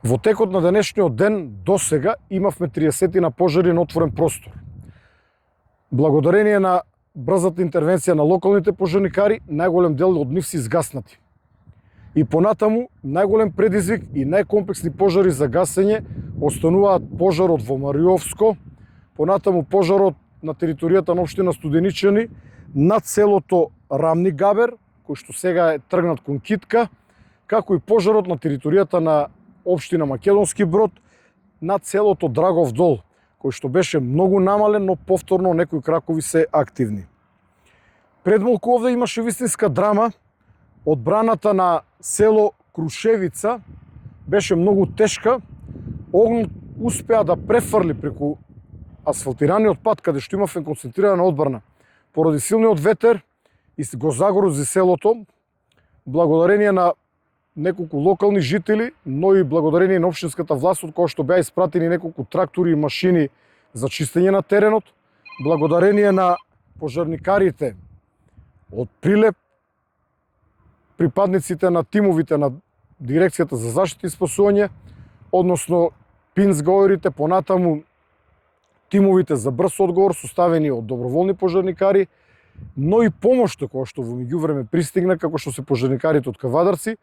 Во текот на денешниот ден досега имавме 30 пожари на отворен простор. Благодарение на брзата интервенција на локалните пожарникари, најголем дел од нив се изгаснати. И понатаму, најголем предизвик и најкомплексни пожари за гасење остануваат пожарот во Мариовско, понатаму пожарот на територијата на општина Студеничани, над селото Рамни Габер, кој што сега е тргнат кон Китка, како и пожарот на територијата на општина Македонски Брод, над селото Драгов Дол, кој што беше многу намален, но повторно некои кракови се активни. Пред малку овде имаше вистинска драма. Одбраната на село Крушевица беше многу тешка. Огнот успеа да префрли преку асфалтираниот пат, каде што имавме концентрирана одбрана. Поради силниот ветер и го загрози селото, благодарение на неколку локални жители, но и благодарение на општинската власт, од која што беа испратени неколку трактори и машини за чистење на теренот, благодарение на пожарникарите од Прилеп, припадниците на тимовите на Дирекцијата за заштита и спасување, односно пинсгаоерите, понатаму тимовите за брз одговор составени од доброволни пожарникари, но и помошта која што во меѓувреме пристигна, како што се пожарникарите од Кавадарци.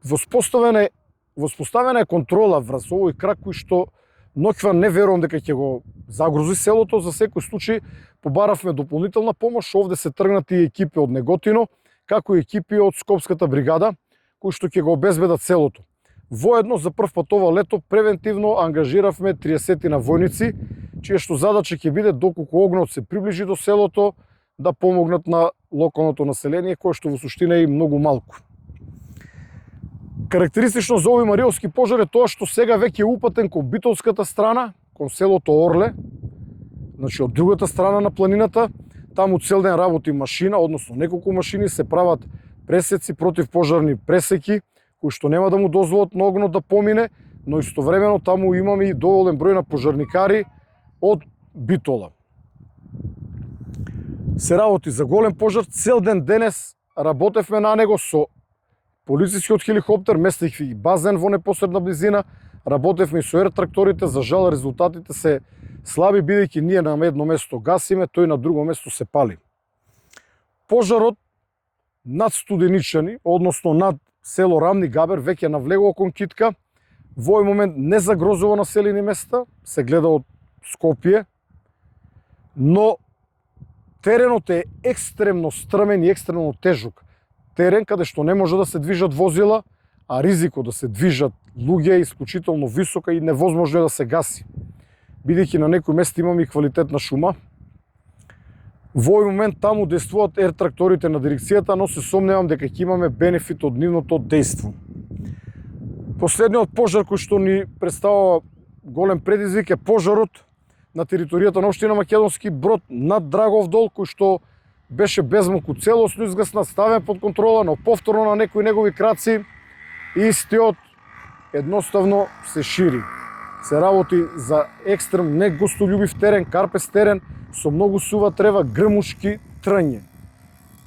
Воспоставена е контрола врз овој крак кој што ноќва не верувам дека ќе го загрози селото. За секој случај побаравме дополнителна помош. Овде се тргнати екипи од Неготино, како и екипи од Скопската бригада, кои што ќе го обезбедат селото. Воедно за прв пат ова лето превентивно ангажиравме 30 војници, чија што задача ќе биде доколку огнот се приближи до селото да помогнат на локалното население, кое што во суштина е многу малку. Карактеристично за овој Мариовски пожар е тоа што сега веќе е упатен кон Битолската страна, кон селото Орле, значи од другата страна на планината. Таму цел ден работи машина, односно неколку машини, се прават пресеци, противпожарни пресеки, кои што нема да му дозволат на огнот да помине, но истовремено таму имаме и доволен број на пожарникари од Битола. Се работи за голем пожар, цел ден денес работевме на него со полицијскиот хеликоптер, местих и базен во непосредна близина, работевме и со ер-тракторите. За жал резултатите се слаби, бидејќи ние на едно место гасиме, тој на друго место се пали. Пожарот над Студеничани, односно над село Рамни Габер, веќе навлегува кон Китка. Во овој момент не загрозува населени места, се гледа од Скопје, но теренот е екстремно стрмен и екстремно тежок. Терен каде што не може да се движат возила, а ризикот да се движат луѓе е исклучително висока и невозможно е да се гаси. Бидејќи на некои места имаме и квалитетна шума. Во овој момент таму действуваат ер-тракторите на дирекцијата, но се сомневам дека ќе имаме бенефит од нивното дејство. Последниот пожар кој што ни представува голем предизвик е пожарот на територијата на општина Македонски Брод над Драгов Дол, кој што беше безмалку целосно изгаснат, ставен под контрола, но повторно на некои негови краци истиот едноставно се шири. Се работи за екстрем негостољубив терен, карпес терен, со многу сува трева, грмушки, трање.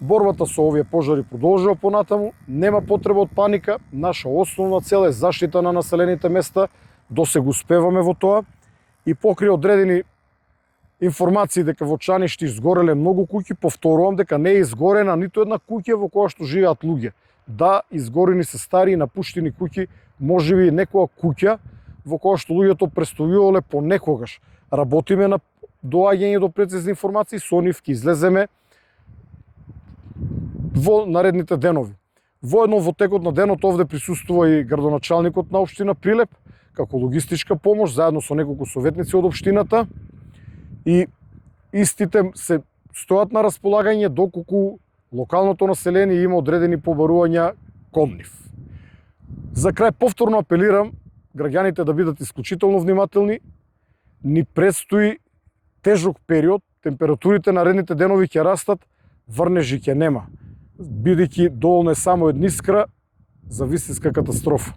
Борбата со овие пожари продолжува понатаму, нема потреба од паника, наша основна цел е заштита на населените места, досега успеваме во тоа и покрај одредени информации дека во Чаништи изгореле многу куќи, повторувам дека не е изгорена ниту една куќа во која што живеат луѓе. Да, изгорени се стари и напуштени куќи, можеби и некоја куќа во која што луѓето престојувале понекогаш. Работиме на доаѓање до прецизни информации, со нив ќе излеземе во наредните денови. Воедно во текот на денот овде присуствува и градоначалникот на општина Прилеп, како логистичка помош, заедно со неколку советници од општината, и истите се стојат на располагање доколку локалното население има одредени побарувања кон нив. За крај повторно апелирам граѓаните да бидат исклучително внимателни. Ни предстои тежок период, температурите наредните денови ќе растат, врнежи ќе нема, бидејќи доволно е само една искра за вистинска катастрофа.